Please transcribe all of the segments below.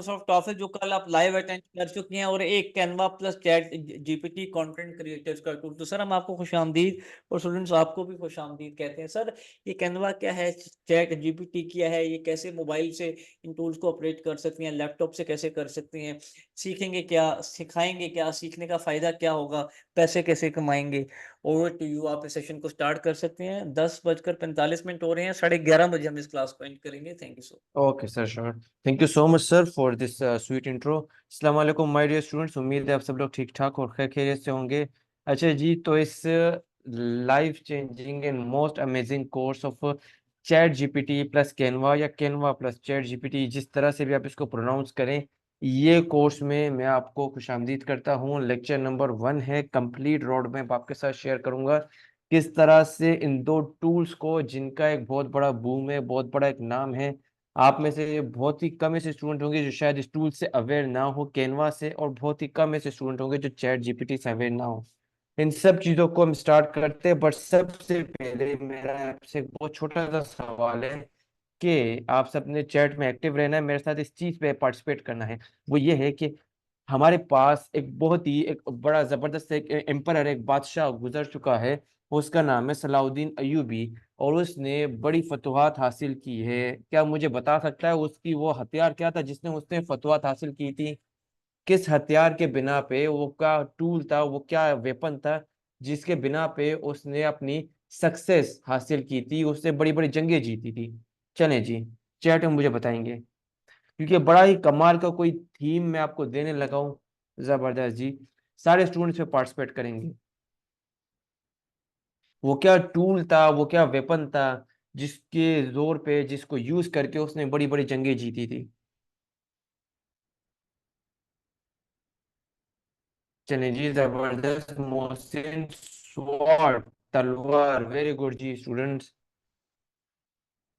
Microsoft office जो कल आप लाइव अटेंड कर चुके हैं, और एक Canva plus chat GPT content creators का टूल। तो सर हम आपको खुशामदीद, और स्टूडेंट्स आपको भी खुशामदीद कहते हैं। सर ये कैनवा क्या है, चैट जीपीटी क्या है, ये कैसे मोबाइल से इन टूल्स को ऑपरेट कर सकते हैं, लैपटॉप से कैसे कर सकते हैं, सीखेंगे क्या, सिखाएंगे क्या, सीखने का फ़ायदा क्या होगा, पैसे कैसे कमाएंगे। ओवर टू यू, आप इस सेशन को स्टार्ट कर सकते हैं। 10:45 हो रहे हैं, 11:30 बजे हम इस क्लास को एंड करेंगे। Thank you so. Okay sir, sure. Thank you so much sir for this sweet intro. अस्सलाम वालेकुम माय डियर स्टूडेंट्स, उम्मीद है आप सब लोग ठीक ठाक और खैर खैरियत से होंगे। अच्छा जी, तो इस life changing and most amazing course of chat GPT plus Canva या कैनवा प्लस चैट जीपीटी, जिस तरह से भी आप इसको प्रोनाउंस करें, ये कोर्स में मैं आपको खुशामदीद करता हूँ। लेक्चर नंबर 1 है, कंप्लीट रोड मैप आपके साथ शेयर करूंगा किस तरह से इन दो टूल्स को, जिनका एक बहुत बड़ा बूम है, बहुत बड़ा एक नाम है। आप में से बहुत ही कम ऐसे स्टूडेंट होंगे जो शायद इस टूल से अवेयर ना हो, कैनवा से, और बहुत ही कम ऐसे स्टूडेंट होंगे जो चैट जीपीटी से अवेयर ना हो। इन सब चीजों को हम स्टार्ट करते हैं, बट सबसे पहले मेरा आपसे एक बहुत छोटा सा सवाल है कि आप सबने चैट में एक्टिव रहना है, मेरे साथ इस चीज पे पार्टिसिपेट करना है। वो ये है कि हमारे पास एक बहुत ही एक बड़ा जबरदस्त एक एम्परर, एक बादशाह गुजर चुका है। उसका नाम है सलाउद्दीन अयूबी, और उसने बड़ी फतवाहत हासिल की है। क्या मुझे बता सकता है उसकी वो हथियार क्या था जिसने उसने फतवाहत हासिल की थी? किस हथियार के बिना पे, वो क्या टूल था, वो क्या वेपन था जिसके बिना पे उसने अपनी सक्सेस हासिल की थी, उसने बड़ी बड़ी जंगें जीती थी? चलें जी, चैट में मुझे बताएंगे, क्योंकि बड़ा ही कमाल का कोई थीम मैं आपको देने लगा हूँ। जबरदस्त जी, सारे स्टूडेंट्स में पार्टिसिपेट करेंगे। वो क्या टूल था, वो क्या वेपन था जिसके जोर पे, जिसको यूज करके उसने बड़ी बड़ी जंगें जीती थी? चलिए जी, जबरदस्त। मोहसिन स्वॉर्ड, तलवार, वेरी गुड जी स्टूडेंट्स।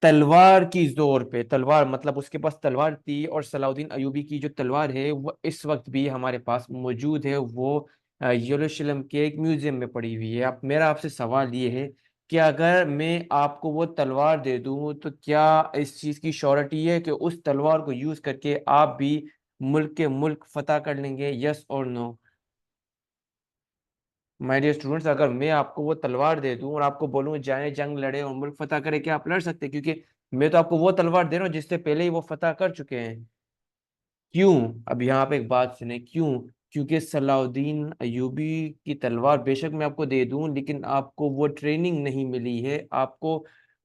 तलवार की जोर पे, तलवार मतलब उसके पास तलवार थी, और सलाउद्दीन अयूबी की जो तलवार है वो इस वक्त भी हमारे पास मौजूद है। वो यरूशलेम के एक म्यूजियम में पड़ी हुई है। अब मेरा आपसे सवाल ये है कि अगर मैं आपको वो तलवार दे दूं, तो क्या इस चीज की श्योरिटी है कि उस तलवार को यूज करके आप भी मुल्क के मुल्क फतह कर लेंगे? यस और नो? माय डियर स्टूडेंट्स, अगर मैं आपको वो तलवार दे दूं और आपको बोलूं जाए जंग लड़े और मुल्क फतह करे, क्या आप लड़ सकते हैं? क्योंकि मैं तो आपको वो तलवार दे रहा हूँ जिससे पहले ही वो फतह कर चुके हैं। क्यों? अब यहाँ पे एक बात सुने, क्यों? क्योंकि सलाउद्दीन अयूबी की तलवार बेशक मैं आपको दे दूं, लेकिन आपको वो ट्रेनिंग नहीं मिली है, आपको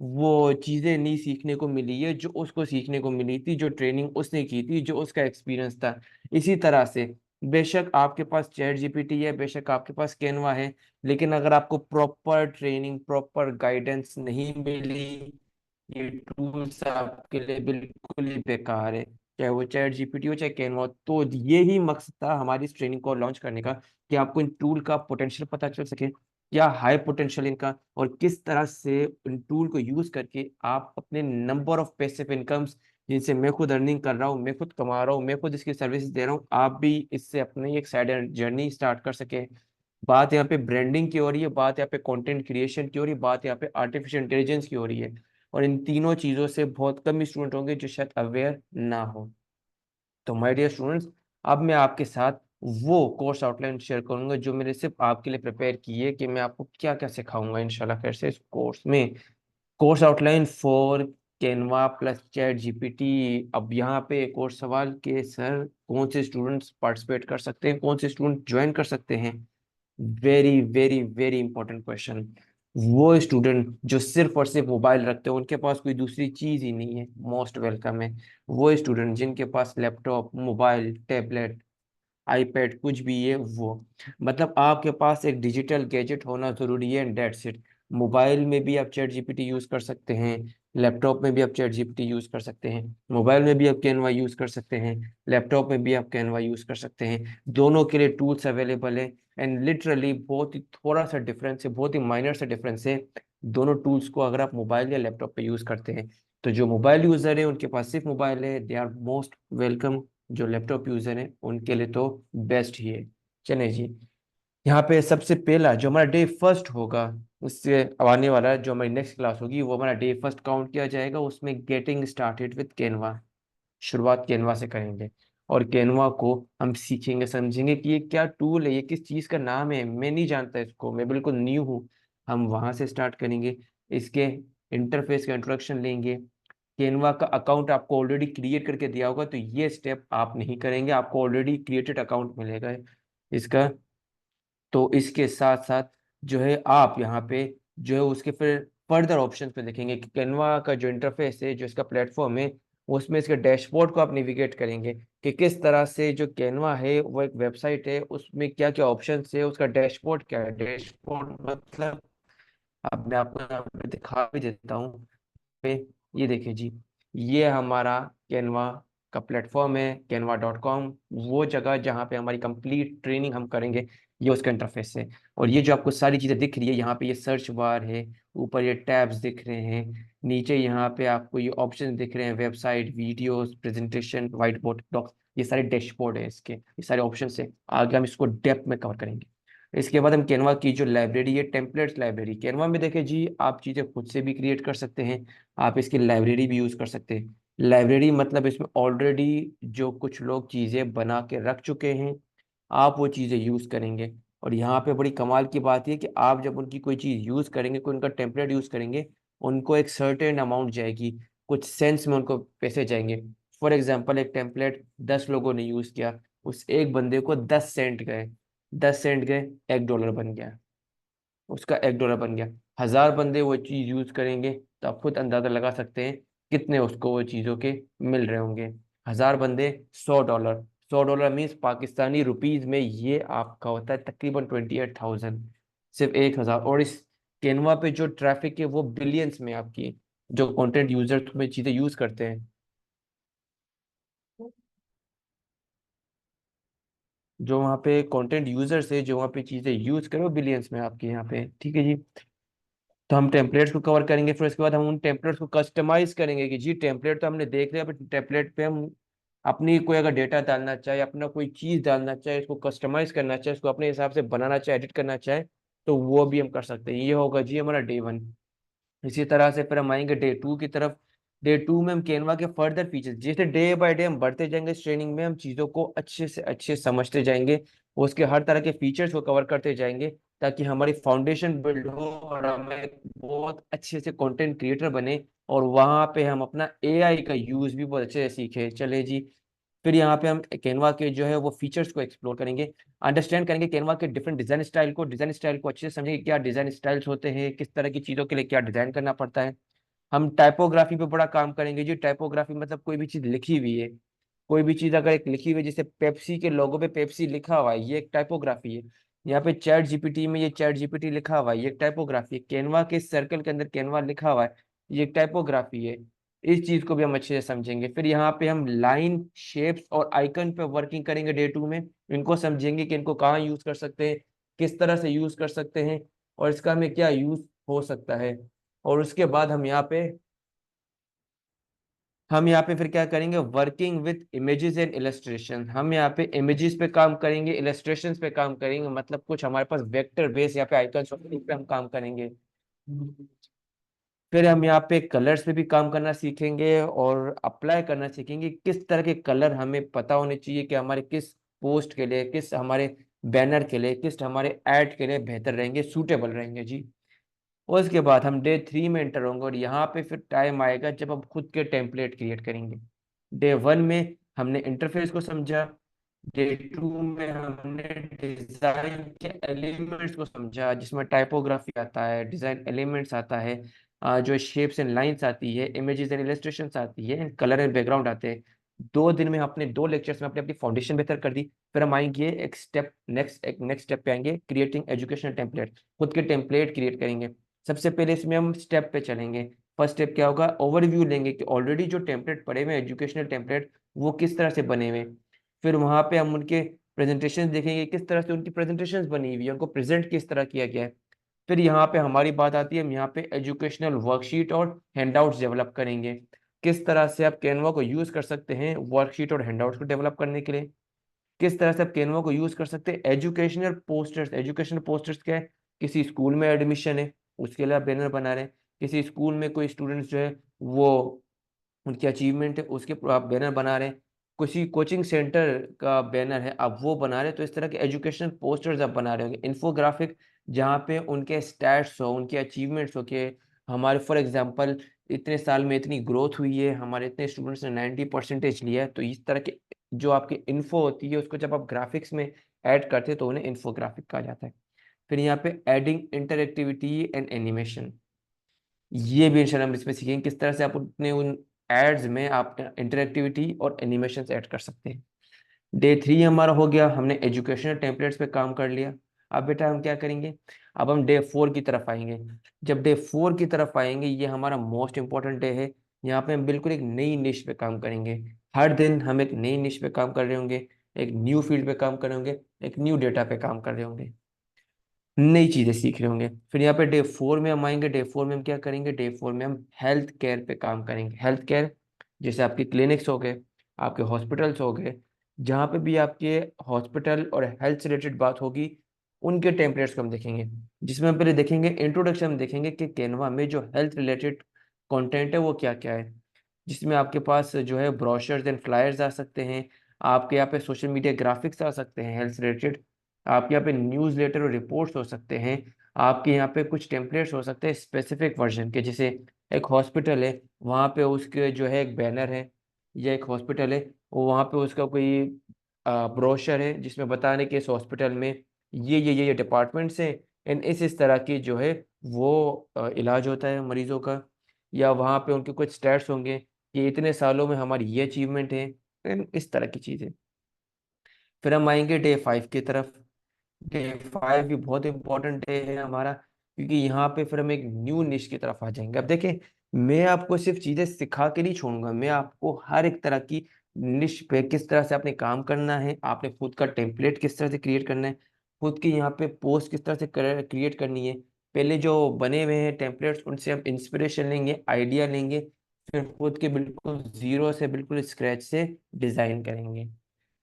वो चीजें नहीं सीखने को मिली है जो उसको सीखने को मिली थी, जो ट्रेनिंग उसने की थी, जो उसका एक्सपीरियंस था। इसी तरह से बेशक आपके पास चैट जीपीटी है, बेशक आपके पास कैनवा है, लेकिन अगर आपको प्रॉपर ट्रेनिंग, प्रॉपर गाइडेंस नहीं मिली, ये टूल्स आपके लिए बिल्कुल ही बेकार है। चाहे वो चैट जीपीटी हो, चाहे कैनवा हो। तो ये ही मकसद था हमारी इस ट्रेनिंग को लॉन्च करने का, कि आपको इन टूल का पोटेंशियल पता चल सके, क्या हाई पोटेंशियल इनका, और किस तरह से इन टूल को यूज करके आप अपने नंबर ऑफ पैसिव इनकम्स, जिनसे मैं खुद अर्निंग कर रहा हूँ, मैं खुद कमा रहा हूँ, मैं खुद इसकी सर्विसेज दे रहा हूँ, आप भी इससे अपनी एक साइड जर्नी स्टार्ट कर सके। बात यहाँ पे ब्रांडिंग की हो रही है, बात यहाँ पे कंटेंट क्रिएशन की हो रही है, बात यहाँ पे आर्टिफिशियल इंटेलिजेंस की हो रही है। और इन तीनों चीजों से बहुत कम स्टूडेंट होंगे जो शायद अवेयर ना हो। तो माय डियर स्टूडेंट्स, अब मैं आपके साथ वो कोर्स आउटलाइन शेयर करूंगा जो मैंने सिर्फ आपके लिए प्रिपेयर की है, कि मैं आपको क्या क्या सिखाऊंगा इंशाल्लाह खैर से इस कोर्स में। Course outline for Canva plus chat GPT. अब यहाँ पे एक और सवाल कि सर कौन से स्टूडेंट्स पार्टिसिपेट कर सकते हैं, कौन से स्टूडेंट ज्वाइन कर सकते हैं? Very very very important question. वो स्टूडेंट जो सिर्फ और सिर्फ मोबाइल रखते हैं, उनके पास कोई दूसरी चीज ही नहीं है, मोस्ट वेलकम है। वो स्टूडेंट जिनके पास लैपटॉप, मोबाइल, टैबलेट, आईपैड कुछ भी है, वो मतलब आपके पास एक डिजिटल गैजेट होना जरूरी है, डेट्स इट। मोबाइल में भी आप चैट जीपीटी यूज कर सकते हैं, लैपटॉप में भी आप चैट जीपीटी यूज कर सकते हैं, मोबाइल में भी आप कैनवा यूज कर सकते हैं, लैपटॉप में भी आप कैनवा यूज कर सकते हैं। दोनों के लिए टूल्स अवेलेबल है। एंड लिटरली बहुत ही थोड़ा सा डिफरेंस है, बहुत ही माइनर सा डिफरेंस है दोनों टूल्स को, अगर आप मोबाइल या लैपटॉप पे यूज करते हैं। तो जो मोबाइल यूजर है उनके पास सिर्फ मोबाइल है, दे आर मोस्ट वेलकम। जो लैपटॉप यूजर है उनके लिए तो बेस्ट ही है। चले जी, यहाँ पे सबसे पहला जो हमारा डे फर्स्ट होगा, उससे आने वाला जो हमारी नेक्स्ट क्लास होगी, वो हमारा डे फर्स्ट काउंट किया जाएगा, उसमें गेटिंग स्टार्टेड विद कैनवा। शुरुआत कैनवा से करेंगे। और कैनवा को हम सीखेंगे, समझेंगे कि ये क्या टूल है, ये किस चीज़ का नाम है, मैं नहीं जानता इसको, मैं बिल्कुल न्यू हूँ। हम वहाँ से स्टार्ट करेंगे, इसके इंटरफेस का इंट्रोडक्शन लेंगे। कैनवा का अकाउंट आपको ऑलरेडी क्रिएट करके दिया होगा, तो ये स्टेप आप नहीं करेंगे, आपको ऑलरेडी क्रिएटेड अकाउंट मिलेगा इसका। तो इसके साथ साथ जो है आप यहाँ पे जो है उसके फिर फर्दर ऑप्शन पे देखेंगे कि कैनवा का जो इंटरफेस है, जो इसका प्लेटफॉर्म है, उसमें इसके डैशबोर्ड को आप नेविगेट करेंगे कि किस तरह से जो कैनवा है वो एक वेबसाइट है, उसमें क्या क्या ऑप्शन है, उसका डैशबोर्ड क्या है। डैशबोर्ड मतलब अब मैं आपको यहाँ पे दिखा भी देता हूँ पे। ये देखिए जी, ये हमारा कैनवा का प्लेटफॉर्म है, canva.com, वो जगह जहाँ पे हमारी कंप्लीट ट्रेनिंग हम करेंगे, ये उसका इंटरफेस है। और ये जो आपको सारी चीज़ें दिख रही है यहाँ पे, ये सर्च बार है, ऊपर ये टैब्स दिख रहे हैं, नीचे यहाँ पे आपको ये ऑप्शन दिख रहे हैं, website, videos, presentation, white board, docs, ये सारे डैशबोर्ड है इसके, ये सारे ऑप्शन है। आगे हम इसको डेप्थ में कवर करेंगे। इसके बाद हम कैनवा की जो लाइब्रेरी है, टेम्पलेट्स लाइब्रेरी, कैनवा में देखिए जी आप चीज़ें खुद से भी क्रिएट कर सकते हैं, आप इसकी लाइब्रेरी भी यूज़ कर सकते हैं। लाइब्रेरी मतलब इसमें ऑलरेडी जो कुछ लोग चीज़ें बना के रख चुके हैं, आप वो चीज़ें यूज़ करेंगे। और यहाँ पे बड़ी कमाल की बात है कि आप जब उनकी कोई चीज़ यूज़ करेंगे, कोई उनका टेम्पलेट यूज़ करेंगे, उनको एक सर्टेन अमाउंट जाएगी, कुछ सेंस में उनको पैसे जाएंगे। फॉर एग्जाम्पल, एक टेम्पलेट 10 लोगों ने यूज़ किया, उस एक बंदे को 10 सेंट गए, 10 सेंट गए, $1 बन गया, उसका $1 बन गया। 1000 बंदे वो चीज़ यूज़ करेंगे तो आप खुद अंदाज़ा लगा सकते हैं कितने उसको वो चीज़ों के मिल रहे होंगे। 1000 बंदे, $100, $100 मीन्स पाकिस्तानी रुपीज़ में ये आपका होता है तकरीबन 28,000, सिर्फ 1000। और इस कैनवा पे जो ट्रैफिक है वो बिलियंस में आपकी, जो कंटेंट यूजर्स में चीज़ें यूज़ करते हैं, जो वहाँ पे कंटेंट यूजर्स है, जो वहाँ पे चीज़ें यूज़ करो, बिलियंस में आपके यहाँ पे, ठीक है जी। तो हम टेम्पलेट्स को कवर करेंगे, फिर उसके बाद हम उन टेम्पलेट्स को कस्टमाइज करेंगे कि जी टेम्पलेट तो हमने देख लिया, बट टेम्पलेट पे हम अपनी कोई अगर डेटा डालना चाहे, अपना कोई चीज़ डालना चाहे, इसको कस्टमाइज करना चाहे, इसको अपने हिसाब से बनाना चाहे, एडिट करना चाहे, तो वो भी हम कर सकते हैं। ये होगा जी हमारा डे 1। इसी तरह से फिर हम आएंगे डे 2 की तरफ। डे 2 में हम कैनवा के फर्दर फीचर्स, जैसे डे बाय डे हम बढ़ते जाएंगे इस ट्रेनिंग में, हम चीज़ों को अच्छे से अच्छे समझते जाएंगे, उसके हर तरह के फीचर्स को कवर करते जाएंगे, ताकि हमारी फाउंडेशन बिल्ड हो और हम एक बहुत अच्छे से कंटेंट क्रिएटर बने। और वहाँ पे हम अपना एआई का यूज़ भी बहुत अच्छे से सीखे चले जी। फिर यहाँ पे हम कैनवा के जो है वो फीचर्स को एक्सप्लोर करेंगे, अंडरस्टैंड करेंगे कैनवा के डिफरेंट डिजाइन स्टाइल को अच्छे से समझेंगे, क्या डिजाइन स्टाइल्स होते हैं, किस तरह की चीज़ों के लिए क्या डिजाइन करना पड़ता है। हम टाइपोग्राफी पे बड़ा काम करेंगे जी। टाइपोग्राफी मतलब कोई भी चीज़ लिखी हुई है, कोई भी चीज़ अगर एक लिखी हुई है, जैसे पेप्सी के लोगो पे पेप्सी लिखा हुआ है, ये एक टाइपोग्राफी है। यहाँ पे चैट जीपीटी में ये चैट जीपीटी लिखा हुआ है, ये एक टाइपोग्राफी है। कैनवा के सर्कल के अंदर कैनवा लिखा हुआ है, ये एक टाइपोग्राफी है। इस चीज को भी हम अच्छे से समझेंगे। फिर यहाँ पे हम लाइन, शेप्स और आइकन पे वर्किंग करेंगे डे 2 में, इनको समझेंगे कि इनको कहाँ यूज कर सकते हैं, किस तरह से यूज कर सकते हैं, और इसका हमें क्या यूज हो सकता है। और उसके बाद हम यहाँ पे फिर क्या करेंगे, working with images and illustration. हम यहाँ पे इमेजेस पे काम करेंगे, इलस्ट्रेशंस पे काम करेंगे, मतलब कुछ हमारे पास वेक्टर बेस यहाँ पे आइकन्स पे हम काम करेंगे। फिर हम यहाँ पे कलर्स पे भी काम करना सीखेंगे और अप्लाई करना सीखेंगे, किस तरह के कलर हमें पता होने चाहिए कि हमारे किस पोस्ट के लिए, किस हमारे बैनर के लिए, किस हमारे ऐड के लिए बेहतर रहेंगे, सूटेबल रहेंगे जी। और उसके बाद हम डे 3 में एंटर होंगे, और यहाँ पे फिर टाइम आएगा जब हम खुद के टेम्पलेट क्रिएट करेंगे। डे 1 में हमने इंटरफेस को समझा, डे 2 में हमने डिजाइन के एलिमेंट्स को समझा, जिसमें टाइपोग्राफी आता है, डिजाइन एलिमेंट्स आता है, जो शेप्स एंड लाइंस आती है, इमेजेस एंड इलस्ट्रेशंस आती है, कलर एंड बैकग्राउंड आते हैं। 2 दिन में अपने 2 लेक्चर्स में अपनी अपनी फाउंडेशन बेहतर कर दी। फिर हम आएंगे एक नेक्स्ट स्टेप पे आएंगे, क्रिएटिंग एजुकेशनल टेम्पलेट, खुद के टेम्पलेट क्रिएट करेंगे। सबसे पहले इसमें हम स्टेप पे चलेंगे। फर्स्ट स्टेप क्या होगा, ओवरव्यू लेंगे कि ऑलरेडी जो टेम्पलेट पड़े हुए एजुकेशनल टेम्पलेट, वो किस तरह से बने हुए। फिर वहाँ पे हम उनके प्रेजेंटेशन देखेंगे, किस तरह से उनकी प्रेजेंटेशंस बनी हुई है, उनको प्रेजेंट किस तरह किया गया है। फिर यहाँ पे हमारी बात आती है, हम यहाँ पे एजुकेशनल वर्कशीट और हैंडआउट्स डेवलप करेंगे, किस तरह से आप कैनवा को यूज कर सकते हैं वर्कशीट और हैंडआउट्स को डेवलप करने के लिए। किस तरह से आप कैनवा को यूज कर सकते हैं एजुकेशनल पोस्टर्स। एजुकेशनल पोस्टर्स क्या है, किसी स्कूल में एडमिशन है, उसके लिए आप बैनर बना रहे हैं, किसी स्कूल में कोई स्टूडेंट्स जो है वो उनकी अचीवमेंट है उसके आप बैनर बना रहे हैं, किसी कोचिंग सेंटर का बैनर है आप वो बना रहे हैं, तो इस तरह के एजुकेशनल पोस्टर्स आप बना रहे होंगे, इन्फोग्राफिक जहाँ पे उनके स्टैट्स हो, उनके अचीवमेंट्स हो कि हमारे फॉर एग्जांपल इतने साल में इतनी ग्रोथ हुई है, हमारे इतने स्टूडेंट्स ने 90% लिया है। तो इस तरह के जो आपकी इन्फो होती है उसको जब आप ग्राफिक्स में ऐड करते हैं तो उन्हें इन्फोग्राफिक कहा जाता है। फिर यहाँ पे एडिंग इंटरेक्टिविटी एंड एनिमेशन, ये भी इंशाल्लाह हम इसमें सीखेंगे किस तरह से आप अपने उन एड्स में आप इंटरेक्टिविटी और एनिमेशन ऐड कर सकते हैं। डे 3 हमारा हो गया, हमने एजुकेशनल टेम्पलेट्स पे काम कर लिया। अब बेटा हम क्या करेंगे, अब हम डे 4 की तरफ आएंगे। जब डे 4 की तरफ आएंगे, ये हमारा मोस्ट इंपॉर्टेंट डे है। यहाँ पे हम बिल्कुल एक नई निश पे काम करेंगे। हर दिन हम एक नई निश पे काम कर रहे होंगे, एक न्यू फील्ड पे काम कर रहे होंगे, एक न्यू डेटा पे काम कर रहे होंगे, नई चीजें सीख रहे होंगे। फिर यहाँ पे डे 4 में हम आएंगे। डे 4 में हम क्या करेंगे, डे 4 में हम हेल्थ केयर पे काम करेंगे। हेल्थ केयर जैसे आपके क्लिनिक्स हो गए, आपके हॉस्पिटल्स हो गए, जहाँ पे भी आपके हॉस्पिटल और हेल्थ से रिलेटेड बात होगी, उनके टेम्पलेट्स को हम देखेंगे। जिसमें हम पहले देखेंगे इंट्रोडक्शन, हम देखेंगे कि कैनवा में जो हेल्थ रिलेटेड कंटेंट है वो क्या क्या है, जिसमें आपके पास जो है ब्रोशर्स एंड फ्लायर्स आ सकते हैं, आपके यहाँ पे सोशल मीडिया ग्राफिक्स आ सकते हैं हेल्थ रिलेटेड, आपके यहाँ पे न्यूज़ लेटर और रिपोर्ट्स हो सकते हैं, आपके यहाँ पे कुछ टेम्पलेट्स हो सकते हैं स्पेसिफिक वर्जन के। जैसे एक हॉस्पिटल है, वहाँ पे उसके जो है एक बैनर है, या एक हॉस्पिटल है वो वहाँ पे उसका कोई ब्रोशर है जिसमें बताने कि इस हॉस्पिटल में ये डिपार्टमेंट्स हैं एंड इस तरह की जो है वो इलाज होता है मरीजों का। या वहाँ पे उनके कुछ स्टैट्स होंगे कि इतने सालों में हमारी ये अचीवमेंट है एंड इस तरह की चीज़ें। फिर हम आएंगे डे 5 की तरफ। डे 5 भी बहुत इंपॉर्टेंट डे है हमारा, क्योंकि यहाँ पे फिर हम एक न्यू निश की तरफ आ जाएंगे। अब देखें, मैं आपको सिर्फ चीजें सिखा के नहीं छोड़ूंगा, मैं आपको हर एक तरह की निश पे किस तरह से आपने काम करना है, आपने खुद का टेम्पलेट किस तरह से क्रिएट करना है, खुद की यहाँ पे पोस्ट किस तरह से क्रिएट करनी है। पहले जो बने हुए हैं टेम्पलेट्स उनसे हम इंस्पिरेशन लेंगे, आइडिया लेंगे, फिर खुद के बिल्कुल जीरो से बिल्कुल स्क्रैच से डिजाइन करेंगे।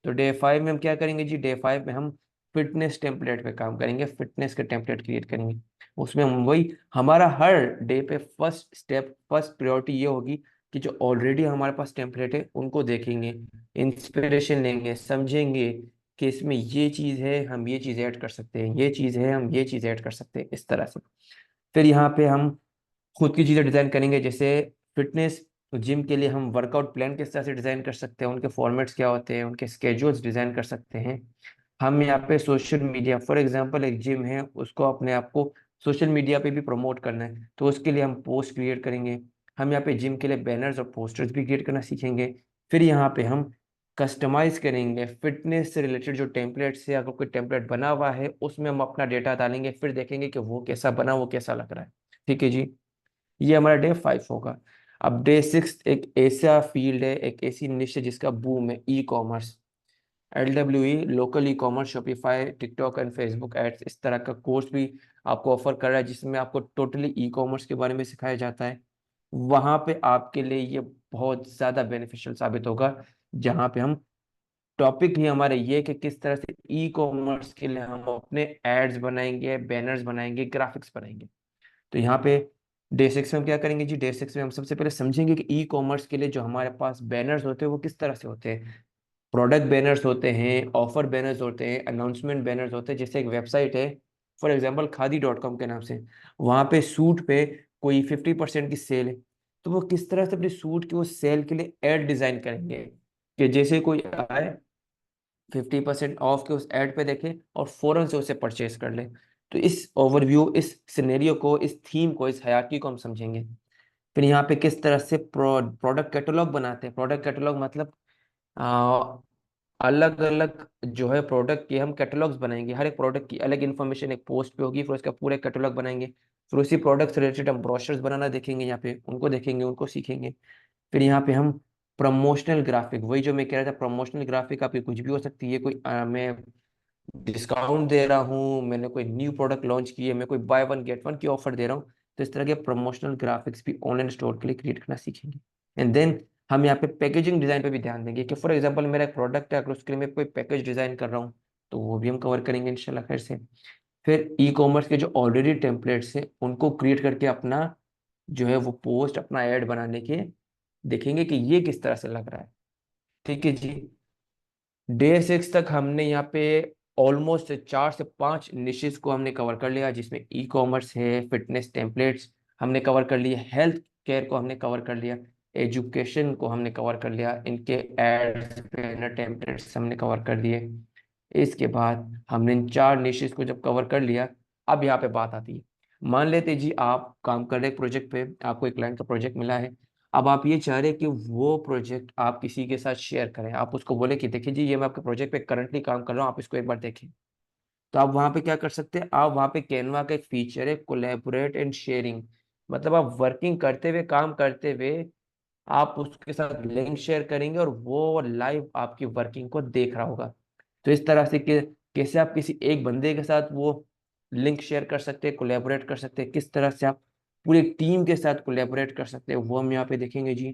तो डे 5 में हम क्या करेंगे जी, डे 5 में हम फिटनेस टेम्पलेट पे काम करेंगे, फिटनेस के टेम्पलेट क्रिएट करेंगे। उसमें हम वही, हमारा हर डे पे फर्स्ट स्टेप, फर्स्ट प्रायोरिटी ये होगी कि जो ऑलरेडी हमारे पास टेम्पलेट है उनको देखेंगे, इंस्पिरेशन लेंगे, समझेंगे कि इसमें ये चीज़ है हम ये चीज़ ऐड कर सकते हैं, ये चीज़ है हम ये चीज़ ऐड कर सकते हैं, इस तरह से। फिर यहाँ पे हम खुद की चीज़ें डिज़ाइन करेंगे। जैसे फिटनेस जिम के लिए हम वर्कआउट प्लान किस तरह से डिज़ाइन कर सकते हैं, उनके फॉर्मेट्स क्या होते हैं, उनके स्केड्यूल्स डिज़ाइन कर सकते हैं। हम यहाँ पे सोशल मीडिया, फॉर एग्जांपल एक जिम है उसको अपने आप को सोशल मीडिया पे भी प्रमोट करना है, तो उसके लिए हम पोस्ट क्रिएट करेंगे। हम यहाँ पे जिम के लिए बैनर्स और पोस्टर्स भी क्रिएट करना सीखेंगे। फिर यहाँ पे हम कस्टमाइज करेंगे फिटनेस से रिलेटेड जो टेम्पलेट से, अगर कोई टेम्पलेट बना हुआ है उसमें हम अपना डेटा डालेंगे, फिर देखेंगे कि वो कैसा बना, वो कैसा लग रहा है। ठीक है जी, ये हमारा डे 5 होगा। अब डे 6 एक ऐसा फील्ड है, एक ऐसी निश है जिसका बूम है, e commerce. LWE, local e commerce, Shopify, TikTok and Facebook ads, इस तरह का कोर्स भी आपको ऑफर कर रहा है जिसमें आपको टोटली ई कॉमर्स के बारे में सिखाया जाता है। वहाँ पे आपके लिए ये बहुत ज़्यादा बेनिफिशियल साबित होगा, जहाँ पे हम टॉपिक ही हमारे ये कि किस तरह से ई कॉमर्स के लिए हम अपने एड्स बनाएंगे, बैनर्स बनाएंगे, ग्राफिक्स बनाएंगे। तो यहाँ पे डे 6 में हम क्या करेंगे जी, डे 6 में हम सबसे पहले समझेंगे कि ई कॉमर्स के लिए जो हमारे पास बैनर्स होते हैं वो किस तरह से होते हैं। प्रोडक्ट बैनर्स होते हैं, ऑफर बैनर्स होते हैं, अनाउंसमेंट बैनर्स होते हैं। जैसे एक वेबसाइट है फॉर एग्जांपल खादी.com के नाम से, वहाँ पे सूट पे कोई 50% की सेल है, तो वो किस तरह से अपने सूट की वो सेल के लिए एड डिजाइन करेंगे कि जैसे कोई आए 50% ऑफ के उस एड पे देखे और फौरन से उसे परचेज कर ले। तो इस ओवरव्यू, इस सिनेरियो को, इस थीम को, इस हयाती को हम समझेंगे। फिर यहाँ पे किस तरह से प्रोडक्ट कैटलॉग बनाते हैं। प्रोडक्ट कैटलॉग मतलब अलग अलग जो है प्रोडक्ट के हम कैटलॉग्स बनाएंगे, हर एक प्रोडक्ट की अलग इन्फॉर्मेशन एक पोस्ट पे होगी, फिर उसका पूरा कैटलॉग बनाएंगे। फिर उसी प्रोडक्ट से रिलेटेड हम ब्रोशर्स बनाना देखेंगे, यहाँ पे उनको देखेंगे, उनको सीखेंगे। फिर यहाँ पे हम प्रमोशनल ग्राफिक, वही जो मैं कह रहा था, प्रमोशनल ग्राफिक आपकी कुछ भी हो सकती है। कोई मैं डिस्काउंट दे रहा हूँ, मैंने कोई न्यू प्रोडक्ट लॉन्च की है, मैं कोई बाय वन गेट वन की ऑफर दे रहा हूँ, तो इस तरह के प्रमोशनल ग्राफिक्स भी ऑनलाइन स्टोर के लिए क्रिएट करना सीखेंगे। एंड देन हम यहाँ पे पैकेजिंग डिजाइन पे भी ध्यान देंगे कि फॉर एग्जांपल मेरा एक प्रोडक्ट है, अगर उसके लिए मैं कोई पैकेज डिजाइन कर रहा हूँ तो वो भी हम कवर करेंगे इंशाल्लाह खैर से। फिर ई कॉमर्स के जो ऑलरेडी टेम्पलेट्स हैं उनको क्रिएट करके अपना जो है वो पोस्ट, अपना ऐड बनाने के देखेंगे कि ये किस तरह से लग रहा है। ठीक है जी। डे 6 तक हमने यहाँ पे ऑलमोस्ट 4 से 5 निशेस को हमने कवर कर लिया, जिसमें ई कॉमर्स है, फिटनेस टेम्पलेट्स हमने कवर कर लिए, हेल्थ केयर को हमने कवर कर लिया, एजुकेशन को हमने कवर कर लिया, इनके एड्स बैनर टेम्पलेट्स हमने कवर कर दिए। इसके बाद हमने इन 4 निशेस को जब कवर कर लिया, अब यहाँ पे बात आती है। मान लेते जी आप काम कर रहे हैं प्रोजेक्ट पे, आपको एक क्लाइंट का प्रोजेक्ट मिला है। अब आप ये चाह रहे हैं कि वो प्रोजेक्ट आप किसी के साथ शेयर करें, आप उसको बोले कि देखिए जी ये मैं आपके प्रोजेक्ट पे करंटली काम कर रहा हूँ, आप इसको एक बार देखें। तो आप वहाँ पे क्या कर सकते हैं, आप वहाँ पे कैनवा का एक फीचर है कोलैबोरेट एंड शेयरिंग। मतलब आप वर्किंग करते हुए, काम करते हुए आप उसके साथ लिंक शेयर करेंगे और वो लाइव आपकी वर्किंग को देख रहा होगा। तो इस तरह से कैसे आप किसी एक बंदे के साथ वो लिंक शेयर कर सकते हैं, कोलैबोरेट कर सकते हैं, किस तरह से आप पूरी टीम के साथ कोलैबोरेट कर सकते हैं, वो हम यहाँ पे देखेंगे जी।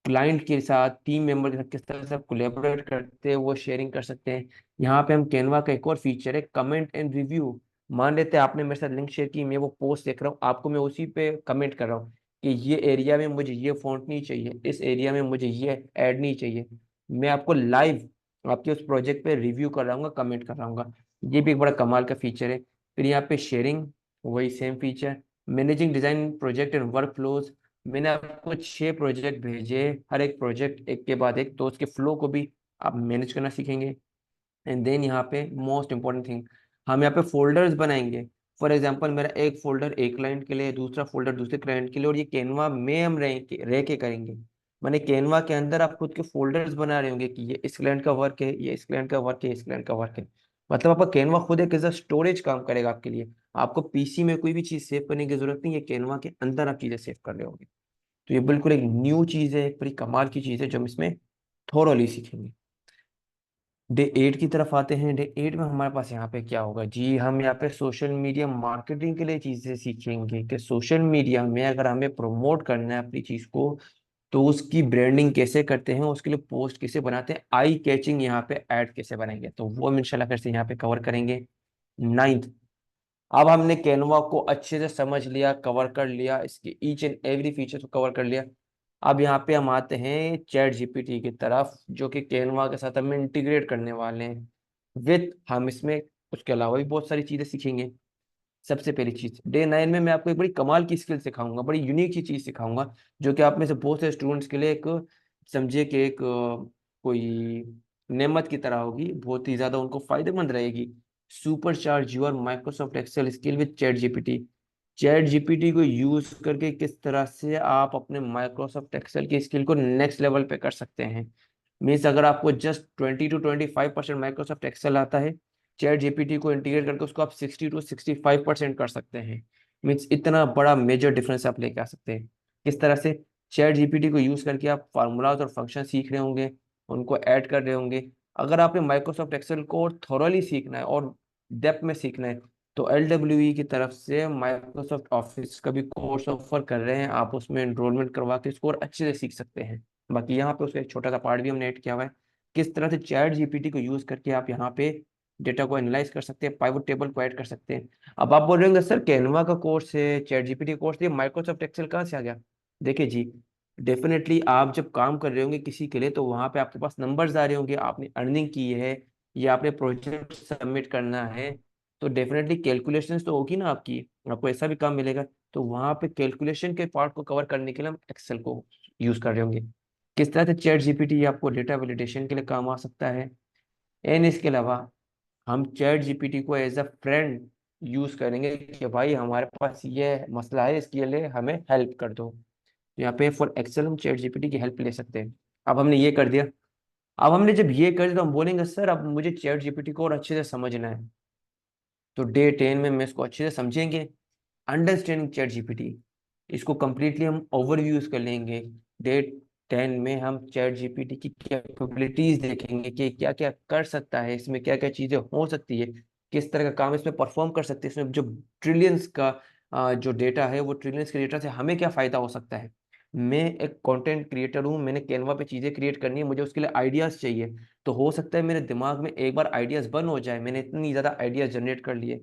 क्लाइंट के साथ, टीम मेंबर के साथ किस तरह से आप कोलैबोरेट करते हैं, वो शेयरिंग कर सकते हैं। यहाँ पे हम कैनवा का एक और फीचर है कमेंट एंड रिव्यू। मान लेते हैं आपने मेरे साथ लिंक शेयर की, मैं वो पोस्ट देख रहा हूँ, आपको मैं उसी पे कमेंट कर रहा हूँ कि ये एरिया में मुझे ये फॉन्ट नहीं चाहिए, इस एरिया में मुझे ये ऐड नहीं चाहिए। मैं आपको लाइव आपके उस प्रोजेक्ट पे रिव्यू कर रहा हूँ, कमेंट कर रहा हूँ। ये भी एक बड़ा कमाल का फीचर है। फिर यहाँ पे शेयरिंग, वही same feature. Managing design project and work flows, मैंने आपको 6 प्रोजेक्ट भेजे, हर एक प्रोजेक्ट एक के बाद एक, तो उसके फ्लो को भी आप मैनेज करना सीखेंगे। एंड देन यहाँ पे मोस्ट इंपॉर्टेंट थिंग, हम यहाँ पे फोल्डर्स बनाएंगे। फॉर एग्जांपल मेरा एक फोल्डर एक क्लाइंट के लिए, दूसरा फोल्डर दूसरे क्लाइंट के लिए, और ये कैनवा में हम रह के करेंगे। मैंने कैनवा के अंदर आप खुद के फोल्डर्स बना रहे होंगे कि ये इस क्लाइंट का वर्क है, ये इस क्लाइंट का वर्क है, इस क्लाइंट का वर्क है। मतलब आपका कैनवा खुद एक एज स्टोरेज काम करेगा आपके लिए। आपको पीसी में कोई भी चीज सेव करने की जरूरत नहीं है, कैनवा के अंदर आप चीजें सेव कर रहे होंगे। तो ये बिल्कुल एक न्यू चीज है, एक बड़ी कमाल की चीज है जो हम इसमें थोरोली सीखेंगे। डे 8 की तरफ आते हैं। डे 8 में हमारे पास यहाँ पे क्या होगा जी, हम यहाँ पे सोशल मीडिया मार्केटिंग के लिए चीजें सीखेंगे कि सोशल मीडिया में अगर हमें प्रमोट करना है अपनी चीज को, तो उसकी ब्रांडिंग कैसे करते हैं, उसके लिए पोस्ट कैसे बनाते हैं, आई कैचिंग यहाँ पे ऐड कैसे बनाएंगे, तो वो हम इंशाल्लाह फिर से यहाँ पे कवर करेंगे। 9th, अब हमने कैनवा को अच्छे से समझ लिया, कवर कर लिया, इसके ईच एंड एवरी फीचर को कवर कर लिया। अब यहाँ पे हम आते हैं चैट जीपीटी की तरफ, जो कि कैनवा के साथ हम इंटीग्रेट करने वाले हैं विथ, हम इसमें उसके अलावा भी बहुत सारी चीजें सीखेंगे। सबसे पहली चीज, डे 9 में मैं आपको एक बड़ी कमाल की स्किल सिखाऊंगा, बड़ी यूनिक सी चीज सिखाऊंगा, जो कि आप में से बहुत से स्टूडेंट्स के लिए एक, समझिए कि एक कोई नेमत की तरह होगी, बहुत ही ज्यादा उनको फायदेमंद रहेगी। Super charge your Microsoft Excel skill with chat GPT. Chat GPT को यूज करके किस तरह से आप अपने माइक्रोसॉफ्ट एक्सेल की स्किल को नेक्स्ट लेवल पे कर सकते हैं। मीन्स अगर आपको जस्ट 20 to 25% माइक्रोसॉफ्ट एक्सेल आता है, चैट जीपीटी को इंटीग्रेट करके उसको आप 60 to 65% कर सकते हैं। मीन्स इतना बड़ा मेजर डिफरेंस आप लेके आ सकते हैं। किस तरह से, चैट जीपीटी को यूज करके आप फार्मूलाज और फंक्शन सीख रहे होंगे, उनको ऐड कर रहे होंगे। अगर आपने माइक्रोसॉफ्ट एक्सेल को थोरली सीखना है और डेप्थ में सीखना है, तो LWE की तरफ से माइक्रोसॉफ्ट ऑफिस का भी कोर्स ऑफर कर रहे हैं, आप उसमें एनरोलमेंट करवा के इसको और अच्छे से सीख सकते हैं। बाकी यहाँ पे उसका एक छोटा सा पार्ट भी हमने ऐड किया हुआ है, किस तरह से चैट जीपीटी को यूज करके आप यहाँ पे डेटा को एनालाइज कर सकते हैं, पाइवट टेबल को ऐड कर सकते हैं। अब आप बोल रहे होंगे सर कैनवा का कोर्स है, चैट जीपीटी का कोर्स है, माइक्रोसॉफ्ट एक्सेल कहाँ से आ गया। देखिए जी, डेफिनेटली आप जब काम कर रहे होंगे किसी के लिए, तो वहां पे आपके पास नंबर्स आ रहे होंगे, आपने अर्निंग की है या आपने प्रोजेक्ट सबमिट करना है, तो डेफिनेटली कैलकुलेशंस तो होगी ना आपकी, आपको ऐसा भी काम मिलेगा। तो वहां पे कैलकुलेशन के पार्ट को कवर करने के लिए हम एक्सेल को यूज कर रहे होंगे। किस तरह से चैट जीपीटी आपको डेटा वैलिडेशन के लिए काम आ सकता है। एंड इसके अलावा हम चैट जीपीटी को एज अ फ्रेंड यूज करेंगे कि भाई हमारे पास ये मसला है, इसके लिए हमें हेल्प कर दो। तो यहाँ पे फॉर एक्सेल हम चैट जीपीटी की हेल्प ले सकते हैं। अब हमने ये कर दिया। अब हमने जब ये कर दिया तो हम बोलेंगे सर अब मुझे चैट जीपीटी को और अच्छे से समझना है। तो डे 10 में मैं इसको अच्छे से समझेंगे, अंडरस्टैंडिंग चैट जीपीटी, इसको कंप्लीटली हम ओवरव्यू यूज कर लेंगे। डे 10 में हम चैट जीपीटी की कैपेबिलिटीज देखेंगे कि क्या क्या कर सकता है, इसमें क्या क्या चीजें हो सकती है, किस तरह का काम इसमें परफॉर्म कर सकते हैं, इसमें जो ट्रिलियंस का जो डेटा है, वो ट्रिलियंस के डेटा से हमें क्या फायदा हो सकता है। मैं एक कंटेंट क्रिएटर हूँ, मैंने कैनवा पे चीजें क्रिएट करनी है, मुझे उसके लिए आइडियाज चाहिए। तो हो सकता है मेरे दिमाग में एक बार आइडियाज बन हो जाए, मैंने इतनी ज्यादा आइडियाज जनरेट कर लिए,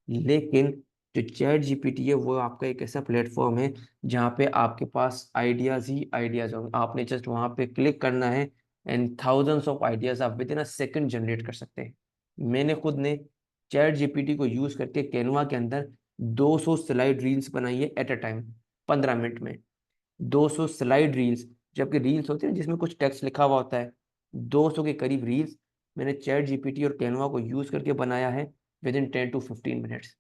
लेकिन जो चैट जीपीटी है वो आपका एक ऐसा प्लेटफॉर्म है जहाँ पे आपके पास आइडियाज ही आइडियाज होंगे। आपने जस्ट वहाँ पे क्लिक करना है एंड थाउजेंड्स ऑफ आइडियाज आप with in a second generate कर सकते हैं। मैंने खुद ने चैट जीपीटी को यूज करके कैनवा के अंदर 200 स्लाइड रील्स बनाई है एट अ टाइम, 15 मिनट में। 200 स्लाइड रील्स, जबकि रील्स होती है ना जिसमें कुछ टेक्स्ट लिखा हुआ होता है, 200 के करीब रील्स मैंने चैट जीपीटी और कैनवा को यूज करके बनाया है विद इन 10 to 15 मिनट्स।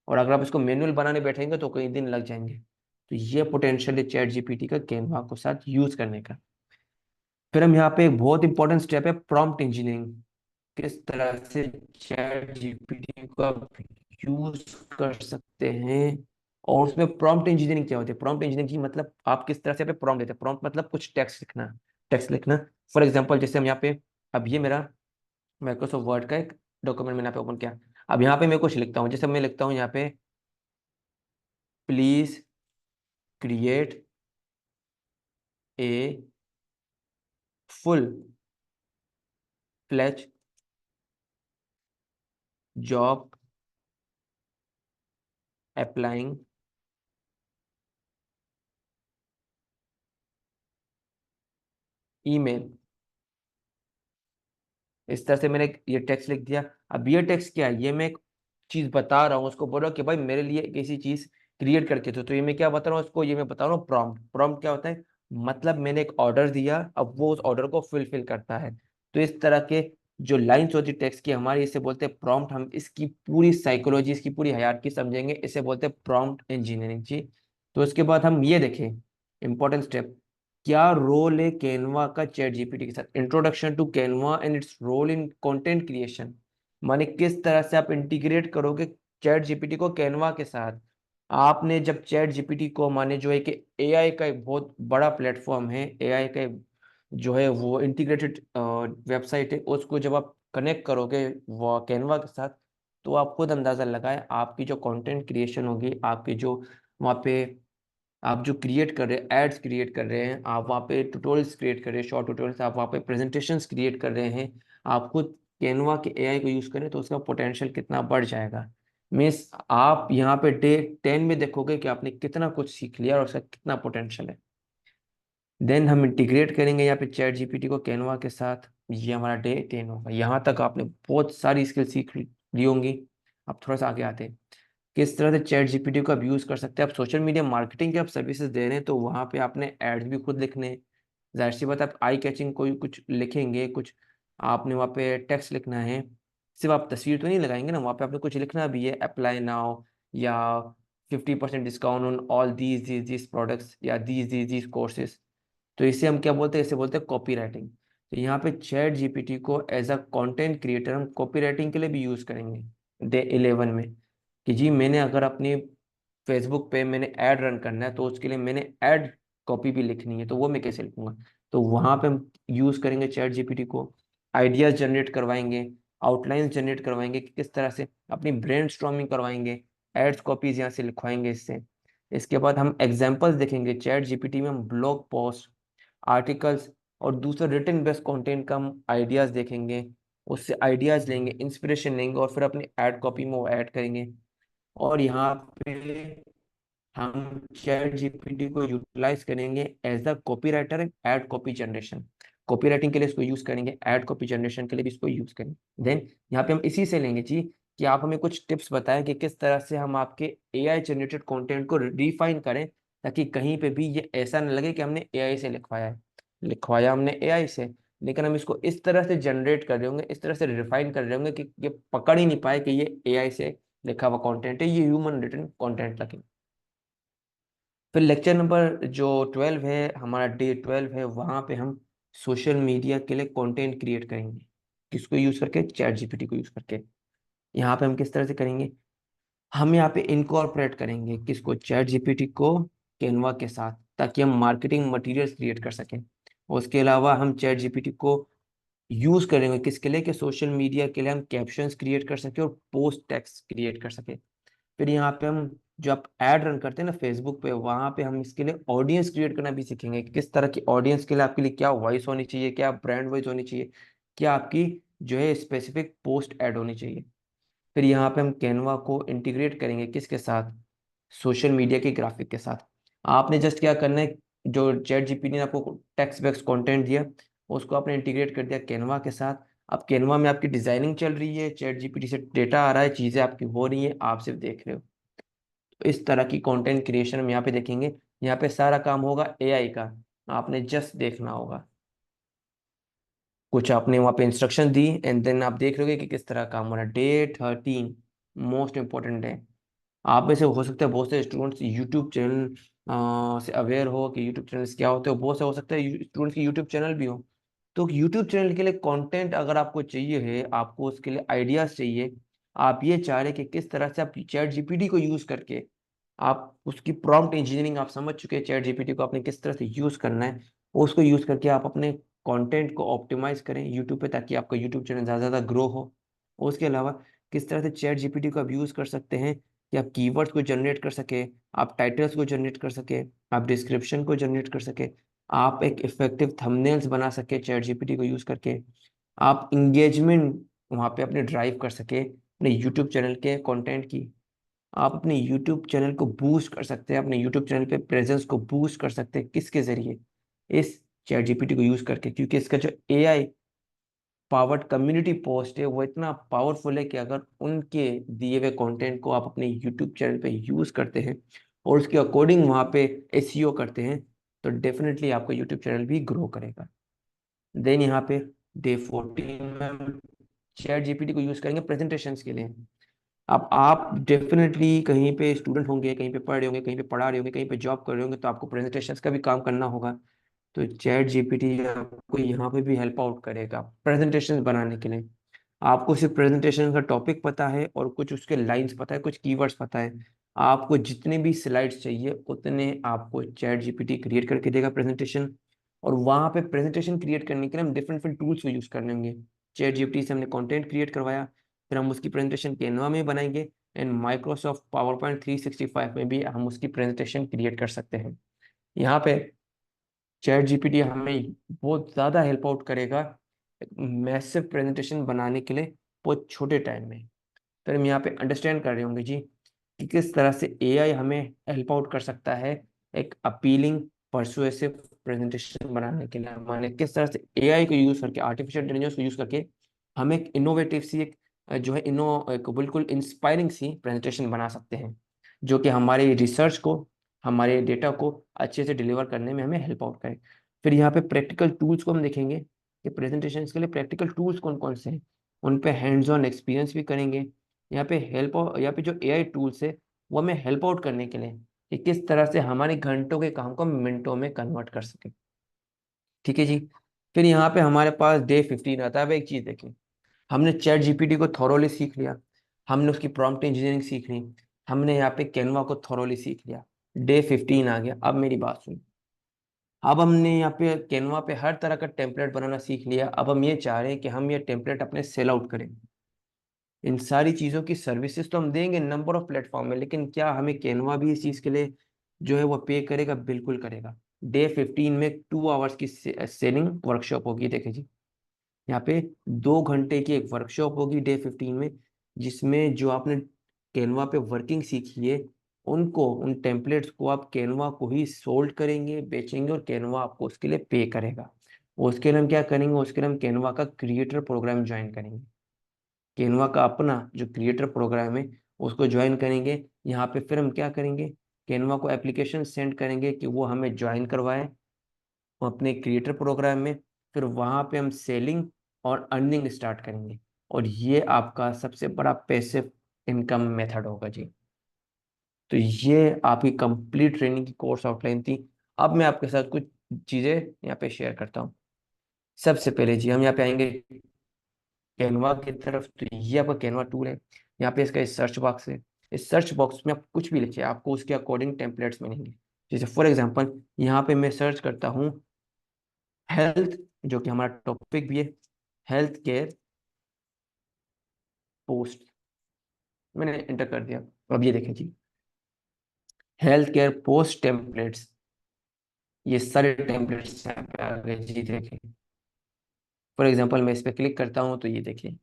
और अगर आप इसको मैनुअल बनाने बैठेंगे तो कई दिन लग जाएंगे। तो ये पोटेंशियल है चैट जीपीटी का कैनवा को साथ यूज करने का। फिर हम यहाँ पे एक बहुत इंपॉर्टेंट स्टेप है प्रॉम्प्ट इंजीनियरिंग। किस तरह से चैट जीपीटी को आप यूज कर सकते हैं। और उसमें प्रॉम्प्ट इंजीनियरिंग क्या होती है? प्रॉम्प्ट इंजीनियरिंग की मतलब आप किस तरह से पे प्रॉम्प्ट देते हैं। प्रॉम्प्ट मतलब कुछ टेक्स्ट लिखना, टेक्स्ट लिखना। फॉर एग्जांपल जैसे हम यहाँ पे, अब ये मेरा माइक्रोसॉफ्ट वर्ड का एक डॉक्यूमेंट मैंने यहाँ पे ओपन किया। अब यहाँ पे मैं कुछ लिखता हूँ, जैसे मैं लिखता हूँ यहाँ पे please create a full fledge job applying email. इस तरह से मैंने ये टेक्स्ट लिख दिया। अब ये टेक्स्ट क्या है? ये मैं एक चीज बता रहा हूँ उसको, बोल रहा हूँ कि भाई मेरे लिए किसी चीज क्रिएट करके दो। तो ये मैं क्या बता रहा हूँ उसको? ये मैं बता रहा हूँ प्रॉम्प्ट। प्रॉम्प्ट क्या होता है? मतलब मैंने एक ऑर्डर दिया, अब वो उस ऑर्डर को फुलफिल करता है। तो इस तरह के जो लाइन्स होती है टेक्स्ट की हमारी, इसे बोलते हैं प्रॉम्प्ट। हम इसकी पूरी साइकोलॉजी, इसकी पूरी हायरार्की समझेंगे, इसे बोलते हैं प्रॉम्प्ट इंजीनियरिंग जी। तो उसके बाद हम ये देखें इंपॉर्टेंट स्टेप, क्या रोल है कैनवा का चैट जीपीटी के साथ। Introduction to Canva and its role in content creation. माने किस तरह से आप इंटीग्रेट करोगे चैट जीपीटी को कैनवा के साथ। आपने जब चैट जीपीटी को, माने जो है कि एआई का एक बहुत बड़ा प्लेटफॉर्म है, एआई का जो है वो इंटीग्रेटेड वेबसाइट है, उसको जब आप कनेक्ट करोगे वो कैनवा के साथ, तो आप खुद अंदाजा लगाए आपकी जो कंटेंट क्रिएशन होगी, आपकी जो वहाँ पे आप जो क्रिएट कर रहे हैं, एड्स क्रिएट कर रहे हैं, आप वहाँ पे ट्यूटोरियल्स क्रिएट कर रहे हैं, शॉर्ट ट्यूटोरियल्स, आप वहाँ पे प्रेजेंटेशंस क्रिएट कर रहे हैं, आप खुद कैनवा के एआई को यूज़ करें, तो उसका पोटेंशियल कितना बढ़ जाएगा। मीन्स आप यहाँ पे डे 10 में देखोगे कि आपने कितना कुछ सीख लिया और उसका कितना पोटेंशियल है। देन हम इंटीग्रेट करेंगे यहाँ पे चैट जीपीटी को कैनवा के साथ। ये हमारा डे 10 होगा। यहाँ तक आपने बहुत सारी स्किल सीख ली होंगी। अब थोड़ा सा आगे आते हैं, किस तरह से चैट जीपीटी को आप यूज़ कर सकते हैं। आप सोशल मीडिया मार्केटिंग की आप सर्विसेज दे रहे हैं, तो वहाँ पे आपने एड्स भी खुद लिखने हैं। जाहिर सी बात है, आप आई कैचिंग कोई कुछ लिखेंगे, कुछ आपने वहाँ पे टेक्स्ट लिखना है। सिर्फ आप तस्वीर तो नहीं लगाएंगे ना, वहाँ पे आपने कुछ लिखना भी है, अप्लाई नाउ, या 50% discount on all these products, या दीज कोर्सेज। तो इसे हम क्या बोलते हैं? इसे बोलते हैं कॉपी राइटिंग। तो यहाँ पे चैट जीपीटी को एज अ कंटेंट क्रिएटर हम कॉपी राइटिंग के लिए भी यूज़ करेंगे डे 11 में। कि जी मैंने अगर अपनी फेसबुक पे मैंने ऐड रन करना है, तो उसके लिए मैंने ऐड कॉपी भी लिखनी है, तो वो मैं कैसे लिखूंगा? तो वहाँ पे हम यूज़ करेंगे चैट जीपीटी को। आइडियाज जनरेट करवाएंगे, आउटलाइंस जनरेट करवाएंगे कि किस तरह से अपनी ब्रेन स्टॉर्मिंग करवाएंगे, एड्स कॉपीज यहाँ से लिखवाएंगे इससे। इसके बाद हम एग्जाम्पल्स देखेंगे चैट जीपीटी में, हम ब्लॉग पोस्ट, आर्टिकल्स और दूसरा रिटन बेस्ड कंटेंट का हम आइडियाज देखेंगे, उससे आइडियाज लेंगे, इंस्पिरेशन लेंगे और फिर अपनी ऐड कॉपी में वो ऐड करेंगे। और यहाँ पे हम चैट जीपीटी को यूटिलाइज करेंगे as a copy writer and ad copy generation. Copy writing के लिए इसको यूज करेंगे, एड कॉपी जनरेशन के लिए भी इसको यूज करेंगे। देन यहाँ पे हम इसी से लेंगे जी कि आप हमें कुछ टिप्स बताएं कि किस तरह से हम आपके एआई जनरेटेड कंटेंट को रिफाइन करें, ताकि कहीं पे भी ये ऐसा न लगे कि हमने एआई से लिखवाया है। लिखवाया हमने एआई से, लेकिन हम इसको इस तरह से जनरेट कर रहे होंगे, इस तरह से रिफाइन कर रहे होंगे कि ये पकड़ ही नहीं पाए कि ये एआई से लिखा हुआ कंटेंट है, ये ह्यूमन रिटन कंटेंट लगे। फिर लेक्चर नंबर जो 12 है, हमारा डे 12 है, वहाँ पे हम सोशल मीडिया के लिए कंटेंट क्रिएट करेंगे। किसको यूज़ करके? चैट जीपीटी को यूज़ करके। यहाँ पे हम किस तरह से करेंगे? हम यहाँ पे इनकॉर्पोरेट करेंगे किसको? चैट जीपीटी को कैनवा के साथ, ताकि हम मार्केटिंग मटेरियल्स क्रिएट कर सकें। उसके अलावा हम चैट जीपीटी को यूज़ करेंगे किसके लिए? कि सोशल मीडिया के लिए हम कैप्शंस क्रिएट कर सकें और पोस्ट टेक्स्ट क्रिएट कर सकें। फिर यहाँ पे हम जो आप ऐड रन करते हैं ना फेसबुक पे, वहां पे हम इसके लिए ऑडियंस क्रिएट करना भी सीखेंगे कि किस तरह की ऑडियंस के लिए आपके लिए क्या वॉइस होनी चाहिए, क्या ब्रांड वॉइस होनी चाहिए, क्या आपकी जो है स्पेसिफिक पोस्ट ऐड होनी चाहिए। फिर यहाँ पे हम कैनवा को इंटीग्रेट करेंगे किसके साथ, सोशल मीडिया के ग्राफिक के साथ। आपने जस्ट क्या करना है, जो चैट जीपीटी ने आपको टेक्स्ट बेक्स कंटेंट दिया उसको आपने इंटीग्रेट कर दिया कैनवा के साथ। अब कैनवा में आपकी डिजाइनिंग चल रही है, चैट जीपीटी से डेटा आ रहा है, चीजें आपकी हो रही हैं, आप सिर्फ देख रहे हो। तो इस तरह की कंटेंट क्रिएशन हम यहाँ पे देखेंगे। यहाँ पे सारा काम होगा एआई का, आपने जस्ट देखना होगा। कुछ आपने वहाँ पे इंस्ट्रक्शन दी एंड देन आप देख रहे हो कि किस तरह काम हो रहा है। डे 13 मोस्ट इंपॉर्टेंट है। आप में से हो सकता है बहुत से स्टूडेंट्स यूट्यूब चैनल से अवेयर हो कि यूट्यूब चैनल्स क्या होते हो, बहुत से हो सकता है स्टूडेंट्स की यूट्यूब चैनल भी हो। तो यूट्यूब चैनल के लिए कंटेंट अगर आपको चाहिए है, आपको उसके लिए आइडियाज चाहिए, आप ये चाह रहे कि किस तरह से आप चैट जीपीटी को यूज करके आप उसकी प्रॉम्प्ट इंजीनियरिंग आप समझ चुके हैं, चैट जीपीटी को आपने किस तरह से यूज करना है, उसको यूज करके आप अपने कंटेंट को ऑप्टिमाइज करें यूट्यूब पे, ताकि आपका यूट्यूब चैनल ज़्यादा ज़्यादा ग्रो हो। उसके अलावा किस तरह से चैट जीपीटी को आप यूज़ कर सकते हैं कि आप कीवर्ड्स को जनरेट कर सके, आप टाइटल्स को जनरेट कर सके, आप डिस्क्रिप्शन को जनरेट कर सके, आप एक इफेक्टिव थंबनेल्स बना सके चैट जीपीटी को यूज़ करके, आप इंगेजमेंट वहाँ पे अपने ड्राइव कर सके अपने यूट्यूब चैनल के कंटेंट की। आप अपने यूट्यूब चैनल को बूस्ट कर सकते हैं, अपने यूट्यूब चैनल पे प्रेजेंस को बूस्ट कर सकते हैं, किसके जरिए, इस चैट जीपीटी को यूज़ करके। क्योंकि इसका जो एआई पावर्ड कम्युनिटी पोस्ट है वो इतना पावरफुल है कि अगर उनके दिए हुए कंटेंट को आप अपने यूट्यूब चैनल पे यूज़ करते हैं और उसके अकॉर्डिंग वहाँ पे एसईओ करते हैं, तो डेफिनेटली आपका यूट्यूब चैनल भी ग्रो करेगा। देन यहाँ पे डे 14 में हम चैट जीपीटी को यूज़ करेंगे प्रेजेंटेशंस के लिए। अब आप डेफिनेटली कहीं पे स्टूडेंट होंगे, कहीं पे पढ़ रहे होंगे, कहीं पे पढ़ा रहे होंगे, कहीं पे जॉब कर रहे होंगे, तो आपको प्रेजेंटेशंस का भी काम करना होगा। तो चैट जीपीटी आपको यहाँ पे भी हेल्प आउट करेगा प्रेजेंटेशंस बनाने के लिए। आपको सिर्फ प्रेजेंटेशन का टॉपिक पता है और कुछ उसके लाइंस पता है, कुछ कीवर्ड्स पता है, आपको जितने भी स्लाइड्स चाहिए उतने आपको चैट जीपीटी क्रिएट करके देगा प्रेजेंटेशन। और वहाँ पे प्रेजेंटेशन क्रिएट करने के लिए हम डिफरेंट डिफरेंट टूल्स को यूज़ करेंगे। चैट जीपीटी से हमने कंटेंट क्रिएट करवाया, फिर हम उसकी प्रेजेंटेशन कैनवा में बनाएंगे, एंड माइक्रोसॉफ्ट पावर पॉइंट 365 में भी हम उसकी प्रेजेंटेशन क्रिएट कर सकते हैं। यहाँ पे चैट जीपीटी हमें बहुत ज़्यादा हेल्प आउट करेगा मैसिव प्रेजेंटेशन बनाने के लिए बहुत छोटे टाइम में। फिर हम यहाँ पे अंडरस्टैंड कर रहे होंगे जी कि किस तरह से एआई हमें हेल्प आउट कर सकता है एक अपीलिंग परसुएसिव प्रेजेंटेशन बनाने के लिए। हमारे किस तरह से एआई को यूज़ करके, आर्टिफिशियल इंटेलिजेंस को यूज़ करके हम एक इनोवेटिव सी एक जो है एक बिल्कुल इंस्पायरिंग सी प्रेजेंटेशन बना सकते हैं, जो कि हमारे रिसर्च को, हमारे डेटा को अच्छे से डिलीवर करने में हमें हेल्प आउट करे। फिर यहाँ पे प्रैक्टिकल टूल्स को हम देखेंगे कि प्रेजेंटेशन के लिए प्रैक्टिकल टूल्स कौन कौन से हैं, उन पे हैंड्स ऑन एक्सपीरियंस भी करेंगे। यहाँ पे जो एआई टूल्स है वो हमें हेल्प आउट करने के लिए कि किस तरह से हमारे घंटों के काम को हम मिनटों में कन्वर्ट कर सके। ठीक है जी। फिर यहाँ पे हमारे पास डे 15 आता है। अब एक चीज देखिए, हमने चैट जीपीटी को थॉरोली सीख लिया, हमने उसकी प्रॉम्प्ट इंजीनियरिंग सीख ली, हमने यहाँ पे कैनवा को थॉरोली सीख लिया, डे 15 आ गया। अब मेरी बात सुन, अब हमने यहाँ पे कैनवा पे हर तरह का टेम्पलेट बनाना सीख लिया। अब हम ये चाह रहे हैं कि हम ये टेम्पलेट अपने सेल आउट करें। इन सारी चीज़ों की सर्विसेज तो हम देंगे नंबर ऑफ प्लेटफॉर्म में, लेकिन क्या हमें कैनवा भी इस चीज़ के लिए जो है वो पे करेगा? बिल्कुल करेगा। डे 15 में 2 आवर्स की सेलिंग वर्कशॉप होगी। देखिए जी, यहाँ पे 2 घंटे की एक वर्कशॉप होगी डे 15 में, जिसमें जो आपने कैनवा पे वर्किंग सीखी है उनको, उन टेम्पलेट्स को आप कैनवा को ही सोल्ड करेंगे, बेचेंगे, और कैनवा आपको उसके लिए पे करेगा। उसके लिए हम क्या करेंगे, उसके लिए हम कैनवा का क्रिएटर प्रोग्राम ज्वाइन करेंगे। कैनवा का अपना जो क्रिएटर प्रोग्राम है उसको ज्वाइन करेंगे। यहाँ पे फिर हम क्या करेंगे, कैनवा को एप्लीकेशन सेंड करेंगे कि वो हमें ज्वाइन करवाए अपने क्रिएटर प्रोग्राम में। फिर वहाँ पे हम सेलिंग और अर्निंग स्टार्ट करेंगे, और ये आपका सबसे बड़ा पैसिव इनकम मेथड होगा जी। तो ये आपकी कंप्लीट ट्रेनिंग की कोर्स आउटलाइन थी। अब मैं आपके साथ कुछ चीज़ें यहाँ पे शेयर करता हूँ। सबसे पहले जी हम यहाँ पे आएंगे कैनवा की तरफ। तो ये आपका कैनवा टूल है, यहाँ पे इसका सर्च बॉक्स है। इस सर्च बॉक्स में आप कुछ भी लिखिए, आपको उसके अकॉर्डिंग टेम्पलेट्स मिलेंगे। जैसे फॉर एग्जांपल यहाँ पे मैं सर्च करता हूँ हेल्थ, जो कि हमारा टॉपिक भी है, हेल्थ केयर पोस्ट, मैंने एंटर कर दिया। अब ये देखें जी, हेल्थ केयर पोस्ट टेम्पलेट्स, ये सारे टेम्पलेट्स यहाँ पे आ गए जी। देखें फॉर एग्जांपल मैं इस पर क्लिक करता हूँ तो ये देखिए,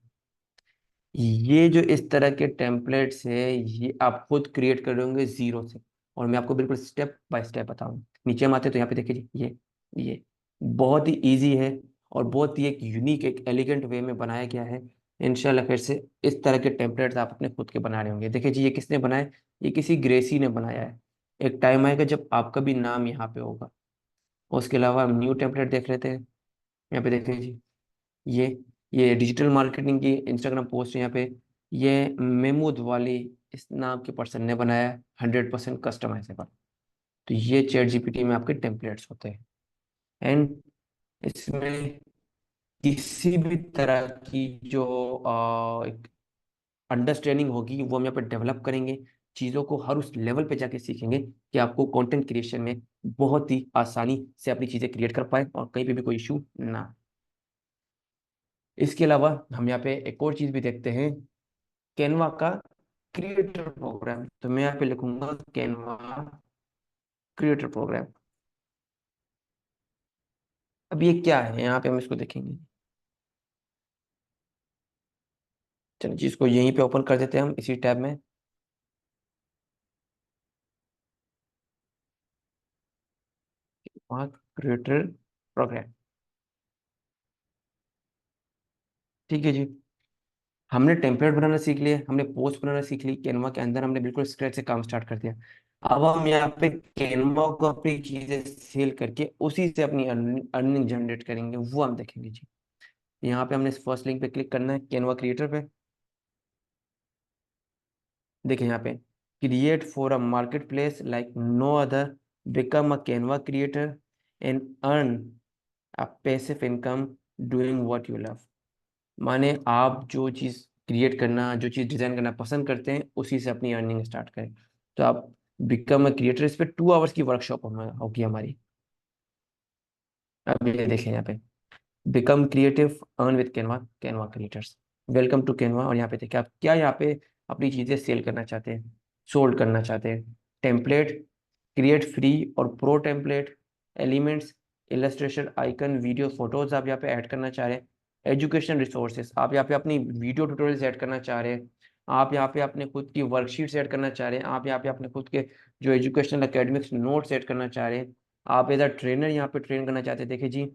ये जो इस तरह के टेम्पलेट्स है ये आप खुद क्रिएट कर रहे होंगे जीरो से, और मैं आपको बिल्कुल स्टेप बाय स्टेप बताऊंगा। नीचे हम आते हैं तो यहाँ पे देखिए जी, ये बहुत ही इजी है और बहुत ही एक यूनिक एक एलिगेंट वे में बनाया गया है। इंशाल्लाह फिर से इस तरह के टेम्पलेट्स आप अपने खुद के बना रहे होंगे। देखिए जी, ये किसने बनाया? ये किसी ग्रेसी ने बनाया है। एक टाइम आएगा जब आपका भी नाम यहाँ पे होगा। उसके अलावा हम न्यू टेम्पलेट देख लेते हैं। यहाँ पे देखिए जी, ये ये डिजिटल मार्केटिंग की इंस्टाग्राम पोस्ट है यहाँ पे। ये महमूद वाली इस नाम के पर्सन ने बनाया है, 100% कस्टमाइजेबल। तो ये चैट जीपीटी में आपके टेम्पलेट्स होते हैं। एंड इसमें किसी भी तरह की जो एक अंडरस्टैंडिंग होगी वो हम यहाँ पे डेवलप करेंगे। चीज़ों को हर उस लेवल पे जाके सीखेंगे कि आपको कंटेंट क्रिएशन में बहुत ही आसानी से अपनी चीज़ें क्रिएट कर पाए और कहीं पे भी कोई इशू ना आए। इसके अलावा हम यहाँ पे एक और चीज़ भी देखते हैं, कैनवा का क्रिएटर प्रोग्राम। तो मैं यहाँ पे लिखूंगा कैनवा क्रिएटर प्रोग्राम। अब ये क्या है, यहाँ पे हम इसको देखेंगे। चलिए जी, इसको यहीं पे ओपन कर देते हैं हम इसी टैब में। वहाँ क्रिएटर प्रोग्राम, ठीक है जी। हमने टेम्पलेट बनाना सीख लिया, हमने पोस्ट बनाना सीख ली, कैनवा के अंदर हमने बिल्कुल स्क्रैच से काम स्टार्ट कर दिया। अब हम यहाँ पे कैनवा को अपनी चीजें सेल करके उसी से अपनी अर्निंग जनरेट करेंगे, वो हम देखेंगे जी। यहाँ पे हमने फर्स्ट लिंक पे क्लिक करना है, कैनवा क्रिएटर पे। देखिए यहाँ पे, create for a market place like no other, become a Canva creator and earn a passive income doing what you love. माने आप जो चीज़ क्रिएट करना, जो चीज़ डिज़ाइन करना पसंद करते हैं, उसी से अपनी अर्निंग स्टार्ट करें। तो आप बिकम अ क्रिएटर, इस पे 2 आवर्स की वर्कशॉप होगी हमारी। अब ये देखें यहाँ पे, become creative, earn with Canva, Canva creators, welcome to Canva. और यहाँ पे देखिए आप क्या यहाँ पे अपनी चीज़ें सेल करना चाहते हैं, सोल्ड करना चाहते हैं। टेम्पलेट, क्रिएट फ्री और pro template, elements, illustration, icon, video, photos आप यहाँ पे ऐड करना चाह रहे हैं। एजुकेशन रिसोर्सेज, आप यहाँ पे अपनी वीडियो ट्यूटोरियल्स ऐड करना चाह रहे हैं। आप यहाँ पे अपने खुद की वर्कशीट्स ऐड करना चाह रहे हैं। आप यहाँ पे अपने खुद के जो एजुकेशनल एकेडमिक्स नोट्स ऐड करना चाह रहे हैं। आप एज अ ट्रेनर यहाँ पे ट्रेन करना चाहते हैं, देखिए जी।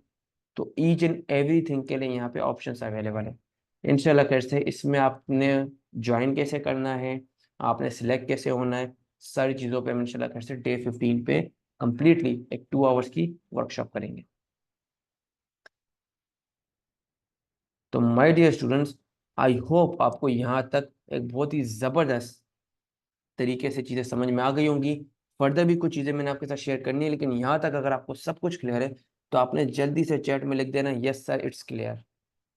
तो ईच एंड एवरीथिंग के लिए यहाँ पे ऑप्शंस अवेलेबल है। इंशाल्लाह खैर से इसमें आपने ज्वाइन कैसे करना है, आपने सिलेक्ट कैसे होना है, सारी चीज़ों पे हम इंशाल्लाह खैर से डे 15 पे कंप्लीटली एक 2 आवर्स की वर्कशॉप करेंगे। तो my dear students, I hope आपको यहाँ तक एक बहुत ही ज़बरदस्त तरीके से चीज़ें समझ में आ गई होंगी। फर्दर भी कुछ चीज़ें मैंने आपके साथ शेयर करनी है, लेकिन यहाँ तक अगर आपको सब कुछ क्लियर है तो आपने जल्दी से चैट में लिख देना यस सर इट्स क्लियर।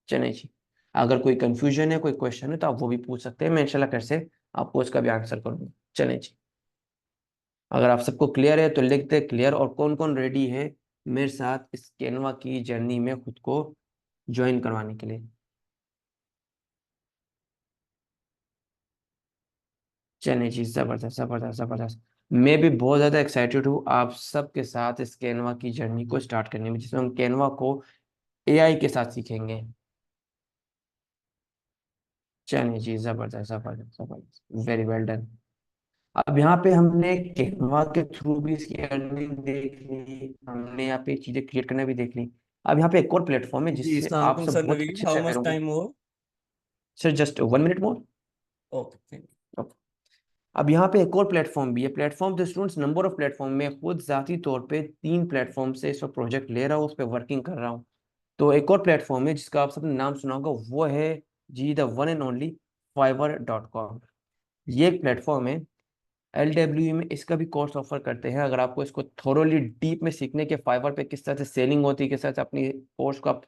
चलें जी, अगर कोई कंफ्यूजन है, कोई क्वेश्चन है तो आप वो भी पूछ सकते हैं, मैं इंशाल्लाह कर से आपको उसका भी आंसर करूंगा। चलें जी, अगर आप सबको क्लियर है तो लिख दे क्लियर। और कौन कौन रेडी है मेरे साथ इस कैनवा की जर्नी में खुद को ज्वाइन करवाने के लिए? चलें जी, ज़बरदस्त ज़बरदस्त ज़बरदस्त। मैं भी बहुत ज़्यादा एक्साइटेड हूँ आप सबके साथ इस कैनवा की जर्नी को स्टार्ट करने में, जिसमें हम कैनवा को एआई के साथ सीखेंगे। चलिए जी, ज़बरदस्त ज़बरदस्त ज़बरदस्त, वेरी वेल डन। अब यहाँ पे हमने कैनवा के थ्रू भी इसकी अर्निंग देख ली, हमने यहाँ पे चीजें क्रिएट करना भी देख ली। अब यहाँ पे एक और प्लेटफॉर्म है जी जिससे अस्सलाम आप वालेकुम सब सर बहुत नवीन, अच्छे हाउ से अवेयर मच होंगे। Time more? Sir just 1 minute मोर। ओके थैंक अब यहाँ पे एक और प्लेटफॉर्म भी है, platform the students number of platform में खुद जाती तौर पे 3 प्लेटफॉर्म से इस वक्त प्रोजेक्ट ले रहा हूँ, उस पर वर्किंग कर रहा हूँ। तो एक और प्लेटफॉर्म है जिसका आप सबने नाम सुना होगा, वो है जी the one and only fiverr.com। ये एक प्लेटफॉर्म है, LWE में इसका भी कोर्स ऑफर करते हैं। अगर आपको इसको थोरोली डीप में सीखने के, फाइवर पे किस तरह से सेलिंग होती है, किस तरह से अपनी कोर्स को आप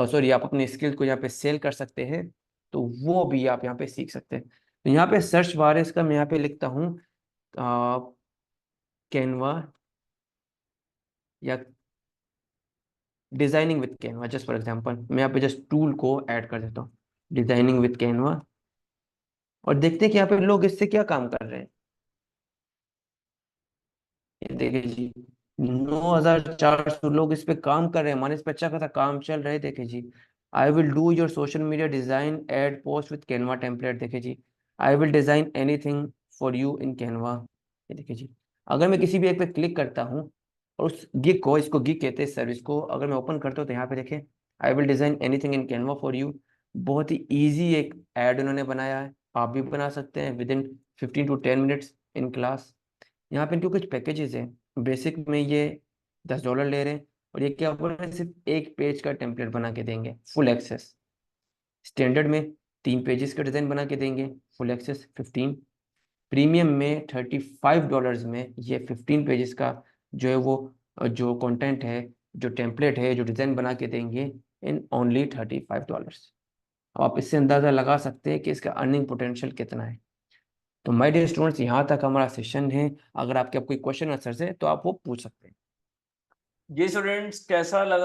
सॉरी आप अपनी स्किल को यहाँ पे सेल कर सकते हैं, तो वो भी आप यहाँ पे सीख सकते हैं। तो यहाँ पे सर्च बार है इसका, मैं यहाँ पे लिखता हूँ कैनवा या designing with Canva, just for example मैं यहाँ पे जस्ट टूल को ऐड कर देता हूँ, डिजाइनिंग विद कैनवा। और देखते हैं कि यहाँ पे लोग इससे क्या काम कर रहे हैं। ये देखिए जी, 9,400 लोग इस पे काम कर रहे हैं, माने इस पे अच्छा खासा काम चल रहा है, देखिए जी। I will do your social media design ad post with Canva template. देखिए जी, I will design anything for you in Canva. ये देखिए जी, अगर मैं किसी भी एक पे क्लिक करता हूँ और उस गिग को, इसको गिग कहते हैं सर्विस को, अगर मैं ओपन करता हूँ तो यहाँ पे देखिए आई will design anything in Canva for you. बहुत ही ईजी एक ऐड उन्होंने बनाया है, आप भी बना सकते हैं with in 15 to 10 minutes in class. यहाँ पे इनके कुछ पैकेजेस हैं। बेसिक में ये $10 ले रहे हैं और ये क्या बोल रहे हैं, सिर्फ एक पेज का टेम्पलेट बना के देंगे, फुल एक्सेस। स्टैंडर्ड में 3 पेजेस का डिज़ाइन बना के देंगे, फुल एक्सेस 15। प्रीमियम में $35 में ये 15 पेजेस का जो है वो जो कंटेंट है, जो टेम्पलेट है, जो डिज़ाइन बना के देंगे इन ओनली $35। अब आप इससे अंदाज़ा लगा सकते हैं कि इसका अर्निंग पोटेंशियल कितना है। तो माय डियर स्टूडेंट्स, यहाँ तक हमारा सेशन है। अगर आपके कोई क्वेश्चन आंसर है तो आप वो पूछ सकते हैं। जी स्टूडेंट्स, कैसा लगा